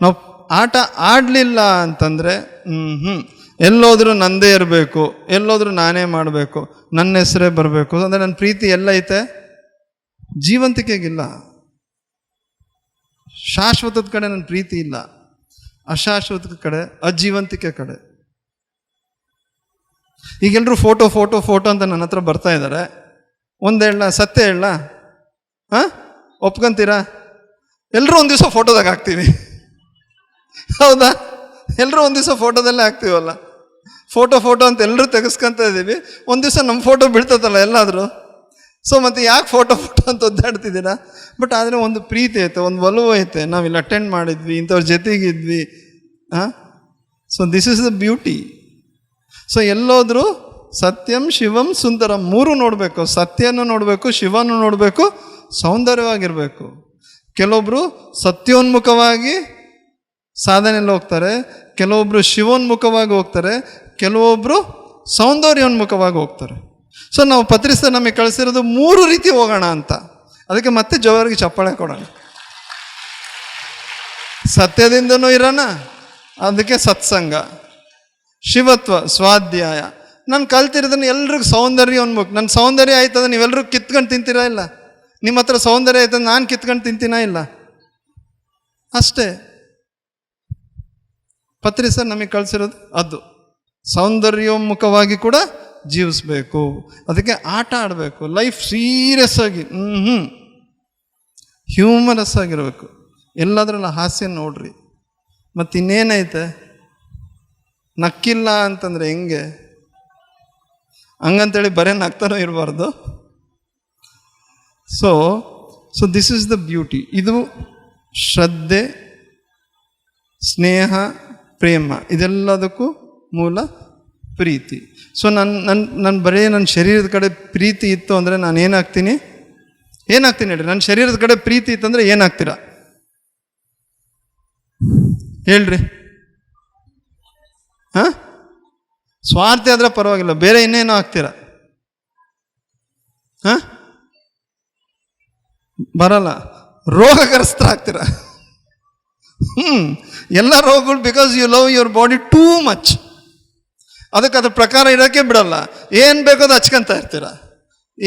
ನಾವು ಆಟ ಆಡಲಿಲ್ಲ ಅಂತಂದರೆ ಎಲ್ಲೋದ್ರೂ ನಂದೇ ಇರಬೇಕು, ಎಲ್ಲೋದ್ರೂ ನಾನೇ ಮಾಡಬೇಕು, ನನ್ನ ಹೆಸರೇ ಬರಬೇಕು ಅಂದರೆ ನನ್ನ ಪ್ರೀತಿ ಎಲ್ಲೈತೆ? ಜೀವಂತಿಕೆಗಿಲ್ಲ. ಶಾಶ್ವತದ ಕಡೆ ನನ್ನ ಪ್ರೀತಿ ಇಲ್ಲ, ಅಶಾಶ್ವತದ ಕಡೆ, ಅಜೀವಂತಿಕೆ ಕಡೆ. ಈಗೆಲ್ಲರೂ ಫೋಟೋ ಅಂತ ನನ್ನ ಹತ್ರ ಬರ್ತಾ ಇದ್ದಾರೆ. ಒಂದು ಹೇಳ, ಸತ್ಯ ಹೇಳ, ಒಪ್ಕೊಂತೀರಾ? ಎಲ್ಲರೂ ಒಂದು ದಿವಸ ಫೋಟೋದಾಗ ಹಾಕ್ತೀವಿ, ಹೌದಾ? ಎಲ್ಲರೂ ಒಂದು ದಿವಸ ಫೋಟೋದಲ್ಲೇ ಹಾಕ್ತೀವಲ್ಲ. ಫೋಟೋ ಅಂತ ಎಲ್ಲರೂ ತೆಗೆಸ್ಕೊತ ಇದ್ದೀವಿ. ಒಂದು ದಿವಸ ನಮ್ಮ ಫೋಟೋ ಬೀಳ್ತದಲ್ಲ ಎಲ್ಲಾದರೂ. ಸೊ ಮತ್ತು ಯಾಕೆ ಫೋಟೋ ಅಂತ ಒದ್ದಾಡ್ತಿದ್ದೀರಾ? ಬಟ್ ಆದರೆ ಒಂದು ಪ್ರೀತಿ ಐತೆ, ಒಂದು ಒಲವು ಐತೆ, ನಾವಿಲ್ಲಿ ಅಟೆಂಡ್ ಮಾಡಿದ್ವಿ, ಇಂಥವ್ರ ಜೊತೆಗಿದ್ವಿ. So this is the beauty. So ಎಲ್ಲೋದ್ರೂ ಸತ್ಯಂ ಶಿವಂ ಸುಂದರಂ ಮೂರು ನೋಡಬೇಕು. ಸತ್ಯನೂ ನೋಡಬೇಕು, ಶಿವನೂ ನೋಡಬೇಕು, ಸೌಂದರ್ಯವಾಗಿರಬೇಕು. ಕೆಲವೊಬ್ಬರು ಸತ್ಯೋನ್ಮುಖವಾಗಿ ಸಾಧನೆಯಲ್ಲಿ ಹೋಗ್ತಾರೆ, ಕೆಲವೊಬ್ಬರು ಶಿವೋನ್ಮುಖವಾಗಿ ಹೋಗ್ತಾರೆ, ಕೆಲವೊಬ್ಬರು ಸೌಂದರ್ಯೋನ್ಮುಖವಾಗಿ ಹೋಗ್ತಾರೆ. ಸೊ ನಾವು ಪತ್ರಿಸ್ತ ನಮಗೆ ಕಳಿಸಿರೋದು 3 ರೀತಿ ಹೋಗೋಣ ಅಂತ. ಅದಕ್ಕೆ ಮತ್ತೆ ಜೋರಾಗಿ ಚಪ್ಪಾಳೆ ಕೊಡೋಣ. ಸತ್ಯದಿಂದನೂ ಇರೋಣ, ಅದಕ್ಕೆ ಸತ್ಸಂಗ, ಶಿವತ್ವ, ಸ್ವಾಧ್ಯಾಯ. ನಾನು ಕಲ್ತಿರೋದನ್ನು ಎಲ್ರಿಗೂ ಸೌಂದರ್ಯೋನ್ಮುಖ. ನನ್ನ ಸೌಂದರ್ಯ ಆಯ್ತದ ನೀವೆಲ್ಲರೂ ಕಿತ್ಕೊಂಡು ತಿಂತೀರಾ? ಇಲ್ಲ. ನಿಮ್ಮ ಹತ್ರ ಸೌಂದರ್ಯ ಆಯ್ತದ ನಾನು ಕಿತ್ಕೊಂಡು ತಿಂತೀನಾ? ಇಲ್ಲ. ಅಷ್ಟೇ. ಪತ್ರಿಸ ನಮಗೆ ಕಳಿಸಿರೋದು ಅದು. ಸೌಂದರ್ಯೋನ್ಮುಖವಾಗಿ ಕೂಡ ಜೀವಿಸ್ಬೇಕು. ಅದಕ್ಕೆ ಆಟ ಆಡಬೇಕು. ಲೈಫ್ ಸೀರಿಯಸ್ ಆಗಿ ಹ್ಯೂಮರಸ್ ಆಗಿರಬೇಕು. ಎಲ್ಲದರಲ್ಲ ಹಾಸ್ಯ ನೋಡ್ರಿ. ಮತ್ತು ಇನ್ನೇನೈತೆ, ನಕ್ಕಿಲ್ಲ ಅಂತಂದರೆ ಹೆಂಗೆ? ಹಂಗಂತೇಳಿ ಬರೀ ನಗ್ತಾನೂ ಇರಬಾರ್ದು. So this is the beauty. ಇದು ಶ್ರದ್ಧೆ, ಸ್ನೇಹ, ಪ್ರೇಮ, ಇದೆಲ್ಲದಕ್ಕೂ ಮೂಲ ಪ್ರೀತಿ. ಸೊ ನನ್ನ ಬರೀ ನನ್ನ ಶರೀರದ ಕಡೆ ಪ್ರೀತಿ ಇತ್ತು ಅಂದರೆ ನಾನು ಏನಾಗ್ತೀನಿ ಹೇಳ್ರಿ? ನನ್ನ ಶರೀರದ ಕಡೆ ಪ್ರೀತಿ ಇತ್ತಂದರೆ ಏನಾಗ್ತೀರಾ ಹೇಳ್ರಿ? ಸ್ವಾರ್ಥಿ ಆದರೆ ಪರವಾಗಿಲ್ಲ, ಬೇರೆ ಇನ್ನೇನೋ ಆಗ್ತೀರ? ಬರಲ್ಲ. ರೋಗಗ್ರಸ್ತ ಆಗ್ತೀರ. ಎಲ್ಲ ರೋಗಗಳು because you love your body too much. ಅದಕ್ಕೆ ಅದ್ರ ಪ್ರಕಾರ ಇರೋಕ್ಕೆ ಬಿಡಲ್ಲ. ಏನು ಬೇಕೋದು ಹಚ್ಕೊಂತ ಇರ್ತೀರ,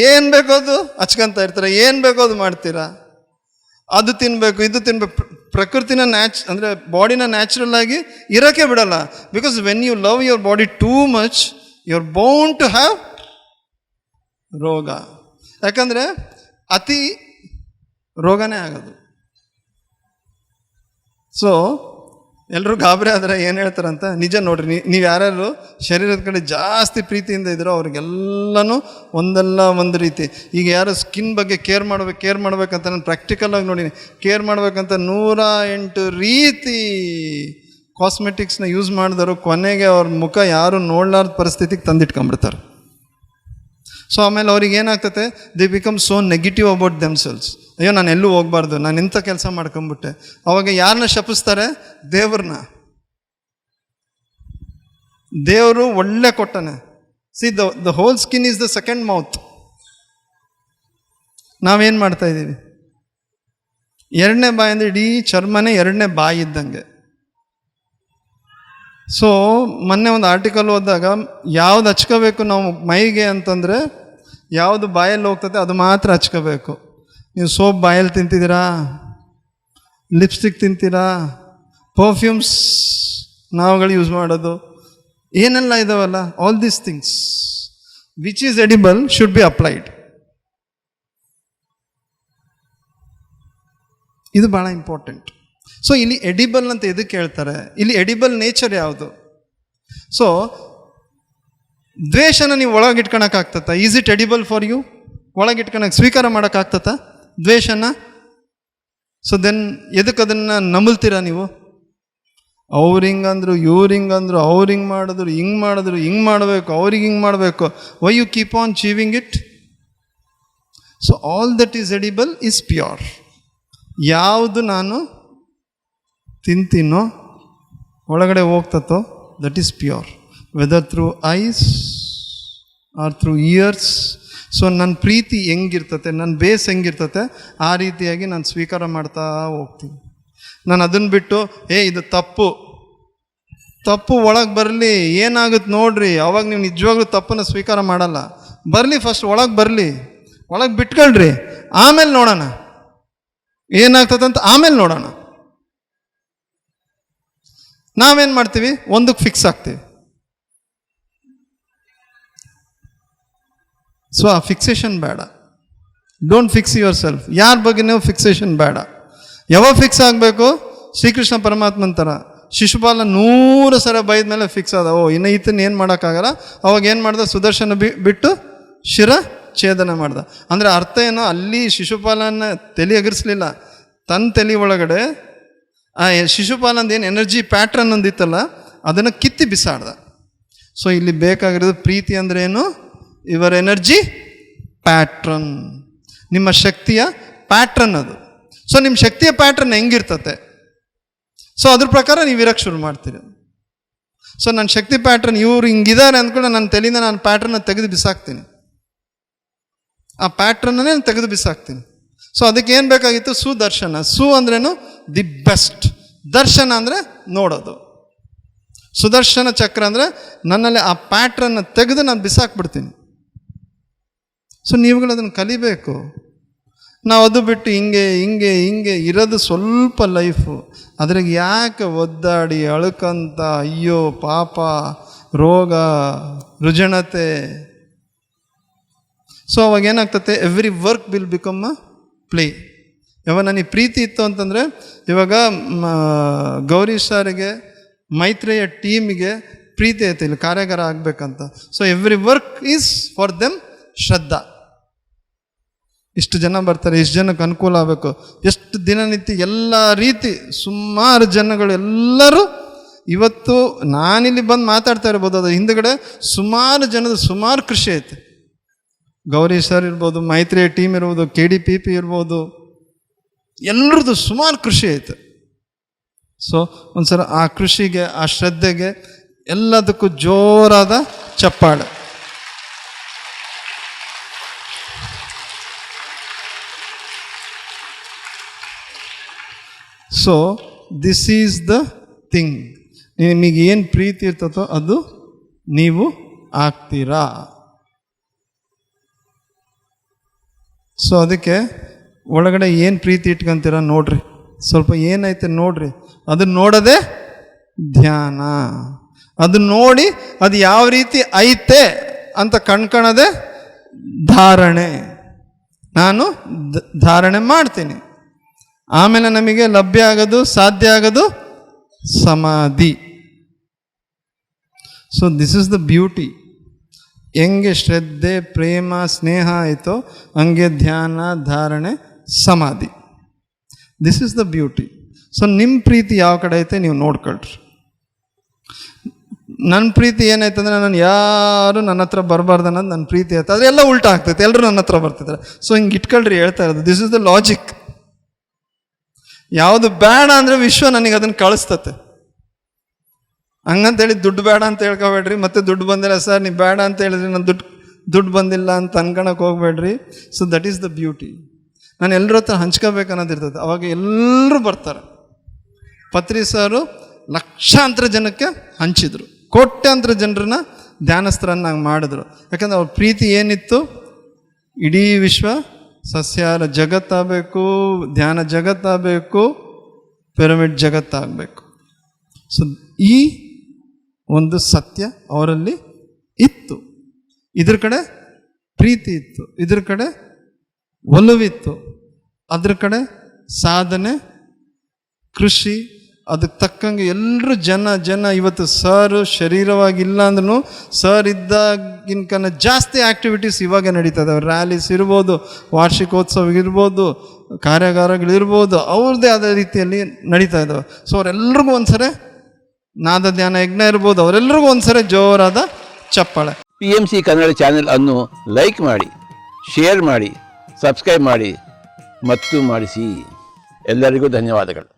ಏನು ಬೇಕೋದು ಹಚ್ಕೊಂತ ಇರ್ತೀರ, ಏನು ಬೇಕೋದು ಮಾಡ್ತೀರಾ. ಅದು ತಿನ್ನಬೇಕು, ಇದು ತಿನ್ಬೇಕು. ಪ್ರಕೃತಿನ ಅಂದರೆ ಬಾಡಿನ ನ್ಯಾಚುರಲ್ ಆಗಿ ಇರೋಕ್ಕೆ ಬಿಡಲ್ಲ. Because when you love your body too much you are bound to have ರೋಗ. ಯಾಕಂದರೆ ಅತಿ ರೋಗನೇ ಆಗೋದು. ಸೊ ಎಲ್ಲರೂ ಗಾಬರಿ ಆದರೆ ಏನು ಹೇಳ್ತಾರಂತ ನಿಜ ನೋಡ್ರಿ. ನೀವು ಯಾರ್ಯಾರು ಶರೀರದ ಕಡೆ ಜಾಸ್ತಿ ಪ್ರೀತಿಯಿಂದ ಇದ್ರೋ ಅವ್ರಿಗೆಲ್ಲನೂ ಒಂದಲ್ಲ ಒಂದು ರೀತಿ. ಈಗ ಯಾರು ಸ್ಕಿನ್ ಬಗ್ಗೆ ಕೇರ್ ಮಾಡ್ಬೇಕಂತ ನಾನು ಪ್ರಾಕ್ಟಿಕಲಾಗಿ ನೋಡೀನಿ. ಕೇರ್ ಮಾಡ್ಬೇಕಂತ 108 ರೀತಿ ಕಾಸ್ಮೆಟಿಕ್ಸ್ನ ಯೂಸ್ ಮಾಡಿದವರು ಕೊನೆಗೆ ಅವ್ರ ಮುಖ ಯಾರು ನೋಡ್ಲಾರ್ದ ಪರಿಸ್ಥಿತಿಗೆ ತಂದಿಟ್ಕೊಂಡ್ಬಿಡ್ತಾರೆ. ಸೊ ಆಮೇಲೆ ಅವ್ರಿಗೆ ಏನಾಗ್ತದೆ, they become so negative about themselves. ಅಯ್ಯೋ ನಾನು ಎಲ್ಲೂ ಹೋಗ್ಬಾರ್ದು, ನಾನು ಇಂಥ ಕೆಲಸ ಮಾಡ್ಕೊಂಬಿಟ್ಟೆ. ಅವಾಗ ಯಾರನ್ನ ಶಪಿಸ್ತಾರೆ? ದೇವ್ರನ್ನ. ದೇವರು ಒಳ್ಳೆ ಕೊಟ್ಟನೆ. See the whole skin is the second mouth. ನಾವೇನು ಮಾಡ್ತಾ ಇದ್ದೀವಿ? ಎರಡನೇ ಬಾಯಿ ಅಂದರೆ ಇಡೀ ಚರ್ಮನೇ ಎರಡನೇ ಬಾಯಿ ಇದ್ದಂಗೆ. ಸೊ ಮೊನ್ನೆ ಒಂದು ಆರ್ಟಿಕಲ್ ಓದಿದಾಗ ಯಾವ್ದು ಹಚ್ಕೋಬೇಕು ನಾವು ಮೈಗೆ ಅಂತಂದರೆ, ಯಾವುದು ಬಾಯಲ್ಲಿ ಹೋಗ್ತದೆ ಅದು ಮಾತ್ರ ಹಚ್ಕೋಬೇಕು. ನೀವು ಸೋಪ್ ಬಾಯಲ್ಲಿ ತಿಂತಿದ್ದೀರಾ, ಲಿಪ್ಸ್ಟಿಕ್ ತಿಂತೀರಾ, ಪರ್ಫ್ಯೂಮ್ಸ್ ನಾವುಗಳು ಯೂಸ್ ಮಾಡೋದು, ಏನೆಲ್ಲ ಇದಾವಲ್ಲ, all these things which is edible should be applied. ಇದು ಭಾಳ ಇಂಪಾರ್ಟೆಂಟ್. ಸೊ ಇಲ್ಲಿ ಎಡಿಬಲ್ ಅಂತ ಎದಕ್ಕೆ ಹೇಳ್ತಾರೆ? ಇಲ್ಲಿ ಎಡಿಬಲ್ ನೇಚರ್ ಯಾವುದು? ಸೊ ದ್ವೇಷನ ನೀವು ಒಳಗಿಟ್ಕೊಳಕ್ಕಾಗ್ತತ್ತ? Is it edible for you? ಒಳಗಿಟ್ಕೊಳಕ್ಕೆ ಸ್ವೀಕಾರ ಮಾಡೋಕ್ಕಾಗ್ತತ್ತ ದ್ವೇಷನ? ಸೊ ದೆನ್ ಎದಕ್ಕೆ ಅದನ್ನು ನಂಬಲ್ತೀರಾ ನೀವು? ಅವ್ರು ಹಿಂಗಂದ್ರು, ಇವ್ರು ಹಿಂಗಂದ್ರು, ಅವ್ರು ಹಿಂಗೆ ಮಾಡಿದ್ರು, ಹಿಂಗೆ ಮಾಡಬೇಕು, ಅವ್ರಿಗೆ ಹಿಂಗೆ ಮಾಡಬೇಕು. Why you keep on chewing it? So all that is edible is pure. ಯಾವುದು ನಾನು ತಿಂತೀನೋ ಒಳಗಡೆ ಹೋಗ್ತತೋ that is pure, whether through eyes or through ears. So ನನ್ನ ಪ್ರೀತಿ ಹೆಂಗಿರ್ತತೆ, ನನ್ನ ಬೇಸ್ ಹೆಂಗಿರ್ತತೆ ಆ ರೀತಿಯಾಗಿ ನಾನು ಸ್ವೀಕಾರ ಮಾಡ್ತಾ ಹೋಗ್ತೀನಿ. ನಾನು ಅದನ್ನು ಬಿಟ್ಟು ಇದು ತಪ್ಪು ಒಳಗೆ ಬರಲಿ, ಏನಾಗುತ್ತೆ ನೋಡ್ರಿ, ಅವಾಗ ನೀವು ನಿಜವಾಗ್ಲೂ ತಪ್ಪನ್ನು ಸ್ವೀಕಾರ ಮಾಡಲ್ಲ. ಬರಲಿ, ಫಸ್ಟ್ ಒಳಗೆ ಬಿಟ್ಕೊಳ್ರಿ, ಆಮೇಲೆ ನೋಡೋಣ ಏನಾಗ್ತದಂತ, ಆಮೇಲೆ ನೋಡೋಣ. ನಾವೇನು ಮಾಡ್ತೀವಿ? ಒಂದಕ್ಕೆ ಫಿಕ್ಸ್ ಆಗ್ತೀವಿ. ಸೊ ಆ ಫಿಕ್ಸೇಷನ್ ಬೇಡ. Don't fix your self. ಯಾರ ಬಗ್ಗೆ ನೀವು ಫಿಕ್ಸೇಷನ್ ಬೇಡ. ಯಾವಾಗ ಫಿಕ್ಸ್ ಆಗಬೇಕು? ಶ್ರೀಕೃಷ್ಣ ಪರಮಾತ್ಮನ ಥರ ಶಿಶುಪಾಲ 100 ಸಲ ಬೈದ ಮೇಲೆ ಫಿಕ್ಸ್ ಆದ. ಇನ್ನು ಈತನ ಏನು ಮಾಡೋಕ್ಕಾಗಲ್ಲ. ಅವಾಗ ಏನು ಮಾಡ್ದ? ಸುದರ್ಶನ ಬಿಟ್ಟು ಶಿರ ಛೇದನ ಮಾಡ್ದ. ಅಂದರೆ ಅರ್ಥ ಏನೋ, ಅಲ್ಲಿ ಶಿಶುಪಾಲನ ತಲೆ ಎಗರಿಸ್ಲಿಲ್ಲ, ತನ್ನ ತಲೆ ಒಳಗಡೆ ಆ ಶಿಶುಪಾಲಂದು ಏನು ಎನರ್ಜಿ ಪ್ಯಾಟ್ರನ್ ಒಂದಿತ್ತಲ್ಲ ಅದನ್ನು ಕಿತ್ತಿ ಬಿಸಾಡ್ದ. ಸೊ ಇಲ್ಲಿ ಬೇಕಾಗಿರೋದು ಪ್ರೀತಿ ಅಂದರೆ ಏನು? ಯುವರ್ ಎನರ್ಜಿ ಪ್ಯಾಟ್ರನ್, ನಿಮ್ಮ ಶಕ್ತಿಯ ಪ್ಯಾಟ್ರನ್ ಅದು. ಸೊ ನಿಮ್ಮ ಶಕ್ತಿಯ ಪ್ಯಾಟ್ರನ್ ಹೆಂಗಿರ್ತತೆ, ಸೊ ಅದ್ರ ಪ್ರಕಾರ ನೀವು ಇರೋಕ್ಕೆ ಶುರು ಮಾಡ್ತೀರಿ. ಸೊ ನನ್ನ ಶಕ್ತಿ ಪ್ಯಾಟ್ರನ್ ಇವ್ರು ಹಿಂಗಿದ್ದಾರೆ ಅಂದ್ಕೊಂಡು ನನ್ನ ತಲೆಯಿಂದ ನಾನು ಪ್ಯಾಟ್ರನ್ನ ತೆಗೆದು ಬಿಸಾಕ್ತೀನಿ, ಆ ಪ್ಯಾಟ್ರನ್ನೇ ತೆಗೆದು ಬಿಸಾಕ್ತೀನಿ. ಸೊ ಅದಕ್ಕೆ ಏನು ಬೇಕಾಗಿತ್ತು? ಸುದರ್ಶನ. ಅಂದ್ರೇನು? The best. ದರ್ಶನ ಅಂದರೆ ನೋಡೋದು. ಸುದರ್ಶನ ಚಕ್ರ ಅಂದರೆ ನನ್ನಲ್ಲಿ ಆ ಪ್ಯಾಟ್ರನ್ನ ತೆಗೆದು ನಾನು ಬಿಸಾಕ್ಬಿಡ್ತೀನಿ. ಸೊ ನೀವುಗಳು ಅದನ್ನು ಕಲಿಬೇಕು. ನಾವು ಅದು ಬಿಟ್ಟು ಹಿಂಗೆ ಇರೋದು ಸ್ವಲ್ಪ ಲೈಫು, ಅದ್ರಾಗ ಯಾಕೆ ಒದ್ದಾಡಿ ಅಳ್ಕಂತ ಅಯ್ಯೋ ಪಾಪ ರೋಗ ರುಜಣತೆ. ಸೊ ಅವಾಗ ಏನಾಗ್ತತೆ? Every work will become a play. ಯಾವಾಗ ನನಗೆ ಪ್ರೀತಿ ಇತ್ತು ಅಂತಂದರೆ, ಇವಾಗ ಗೌರಿ ಸಾರಿಗೆ ಮೈತ್ರೇಯ ಟೀಮಿಗೆ ಪ್ರೀತಿ ಐತೆ ಇಲ್ಲಿ ಕಾರ್ಯಾಗಾರ ಆಗಬೇಕಂತ. So every work is for them ಶ್ರದ್ಧಾ. ಇಷ್ಟು ಜನ ಬರ್ತಾರೆ, ಇಷ್ಟು ಜನಕ್ಕೆ ಅನುಕೂಲ ಆಗಬೇಕು, ಎಷ್ಟು ದಿನನಿತ್ಯ ಎಲ್ಲ ರೀತಿ ಸುಮಾರು ಜನಗಳು ಎಲ್ಲರೂ ಇವತ್ತು ನಾನಿಲ್ಲಿ ಬಂದು ಮಾತಾಡ್ತಾ ಇರ್ಬೋದು, ಅದು ಹಿಂದುಗಡೆ ಸುಮಾರು ಜನದ ಸುಮಾರು ಕೃಷಿ ಐತೆ. ಗೌರಿ ಸರ್ ಇರ್ಬೋದು, ಮೈತ್ರಿಯ ಟೀಮ್ ಇರ್ಬೋದು, KDPP ಇರ್ಬೋದು, ಎಲ್ಲರದ್ದು ಸುಮಾರು ಕೃಷಿ ಐತೆ. ಸೊ ಒಂದ್ಸಲ ಆ ಕೃಷಿಗೆ, ಆ ಶ್ರದ್ಧೆಗೆ ಎಲ್ಲದಕ್ಕೂ ಜೋರಾದ ಚಪ್ಪಾಳೆ. So this is the thing. ನಿಮಗೆ ಏನು ಪ್ರೀತಿ ಇರ್ತದೋ ಅದು ನೀವು ಆಗ್ತೀರಾ. ಸೊ ಅದಕ್ಕೆ ಒಳಗಡೆ ಏನು ಪ್ರೀತಿ ಇಟ್ಕೊಂತೀರ ನೋಡ್ರಿ, ಸ್ವಲ್ಪ ಏನೈತೆ ನೋಡ್ರಿ, ಅದನ್ನ ನೋಡೋದೇ ಧ್ಯಾನ. ಅದು ನೋಡಿ ಅದು ಯಾವ ರೀತಿ ಐತೆ ಅಂತ ಕಣ್ಕೊಳೋದೇ ಧಾರಣೆ. ನಾನು ಧಾರಣೆ ಮಾಡ್ತೀನಿ, ಆಮೇಲೆ ನಮಗೆ ಲಭ್ಯ ಆಗೋದು, ಸಾಧ್ಯ ಆಗೋದು ಸಮಾಧಿ. So this is the beauty. ಹೆಂಗೆ ಶ್ರದ್ಧೆ, ಪ್ರೇಮ, ಸ್ನೇಹ ಆಯಿತೋ ಹಂಗೆ ಧ್ಯಾನ, ಧಾರಣೆ, ಸಮಾಧಿ. This is the beauty. So ನಿಮ್ಮ ಪ್ರೀತಿ ಯಾವ ಕಡೆ ಐತೆ ನೀವು ನೋಡ್ಕೊಳ್ರಿ. ನನ್ನ ಪ್ರೀತಿ ಏನಾಯ್ತು ಅಂದರೆ, ನಾನು ಯಾರು ನನ್ನ ಹತ್ರ ಬರಬಾರ್ದು ಅನ್ನೋದು ನನ್ನ ಪ್ರೀತಿ ಆಯ್ತು. ಅದೆಲ್ಲ ಉಲ್ಟಾ ಆಗ್ತೈತೆ, ಎಲ್ಲರೂ ನನ್ನ ಹತ್ರ ಬರ್ತಿದ್ದಾರೆ. ಸೊ ಹಿಂಗೆ ಇಟ್ಕೊಳ್ರಿ, ಹೇಳ್ತಾ ಇರೋದು ದಿಸ್ ಇಸ್ ದ ಲಾಜಿಕ್. ಯಾವುದು ಬೇಡ ಅಂದರೆ ವಿಶ್ವ ನನಗೆ ಅದನ್ನು ಕಳಿಸ್ತತೆ. ಹಂಗಂತೇಳಿ ದುಡ್ಡು ಬೇಡ ಅಂತ ಹೇಳ್ಕೊಬೇಡ್ರಿ, ಮತ್ತೆ ದುಡ್ಡು ಬಂದಿಲ್ಲ ಸರ್ ನೀವು ಬೇಡ ಅಂತ ಹೇಳಿದ್ರಿ, ನಾನು ದುಡ್ಡು ಬಂದಿಲ್ಲ ಅಂತ ಅನ್ಕೊಳಕ್ಕೆ ಹೋಗ್ಬೇಡ್ರಿ. So that is the beauty. ನಾನು ಎಲ್ಲರ ಹತ್ರ ಹಂಚ್ಕೋಬೇಕು ಅನ್ನೋದಿರ್ತದೆ, ಅವಾಗ ಎಲ್ಲರೂ ಬರ್ತಾರೆ. ಪತ್ರಿ ಸಾರು ಲಕ್ಷಾಂತರ ಜನಕ್ಕೆ ಹಂಚಿದ್ರು, ಕೋಟ್ಯಾಂತರ ಜನರನ್ನ ಧ್ಯಾನಸ್ಥರನ್ನಾಗಿ ಮಾಡಿದ್ರು. ಯಾಕಂದ್ರೆ ಅವ್ರ ಪ್ರೀತಿ ಏನಿತ್ತು, ಇಡೀ ವಿಶ್ವ ಸಸ್ಯಾಹಾರ ಜಗತ್ತಾಗಬೇಕು, ಧ್ಯಾನ ಜಗತ್ತಾಗಬೇಕು, ಪಿರಮಿಡ್ ಜಗತ್ತಾಗಬೇಕು. ಸೊ ಈ ಒಂದು ಸತ್ಯ ಅವರಲ್ಲಿ ಇತ್ತು. ಇದ್ರ ಕಡೆ ಪ್ರೀತಿ ಇತ್ತು, ಇದ್ರ ಕಡೆ ಒಲವಿತ್ತು, ಅದ್ರ ಕಡೆ ಸಾಧನೆ, ಕೃಷಿ, ಅದಕ್ಕೆ ತಕ್ಕಂಗೆ ಎಲ್ಲರೂ ಜನ ಇವತ್ತು ಸರ್ ಶರೀರವಾಗಿಲ್ಲ ಅಂದ್ರೂ ಸರ್ ಇದ್ದಾಗಿನ್ಕನ್ನ ಜಾಸ್ತಿ ಆ್ಯಕ್ಟಿವಿಟೀಸ್ ಇವಾಗ ನಡೀತದೆ. ರ್ಯಾಲೀಸ್ ಇರ್ಬೋದು, ವಾರ್ಷಿಕೋತ್ಸವ ಇರ್ಬೋದು, ಕಾರ್ಯಾಗಾರಗಳಿರ್ಬೋದು, ಅವ್ರದ್ದೇ ಆದ ರೀತಿಯಲ್ಲಿ ನಡೀತಾ ಇದ್ದಾವೆ. ಸೊ ಅವರೆಲ್ರಿಗೂ ಒಂದ್ಸರಿ ನಾದ ಧ್ಯಾನ ಯಜ್ಞ ಇರ್ಬೋದು, ಅವರೆಲ್ಲರಿಗೂ ಒಂದ್ಸರಿ ಜೋರಾದ ಚಪ್ಪಾಳೆ. PMC ಕನ್ನಡ ಚಾನೆಲ್ ಅನ್ನು ಲೈಕ್ ಮಾಡಿ, ಶೇರ್ ಮಾಡಿ, ಸಬ್ಸ್ಕ್ರೈಬ್ ಮಾಡಿ ಮತ್ತು ಮಾಡಿಸಿ. ಎಲ್ಲರಿಗೂ ಧನ್ಯವಾದಗಳು.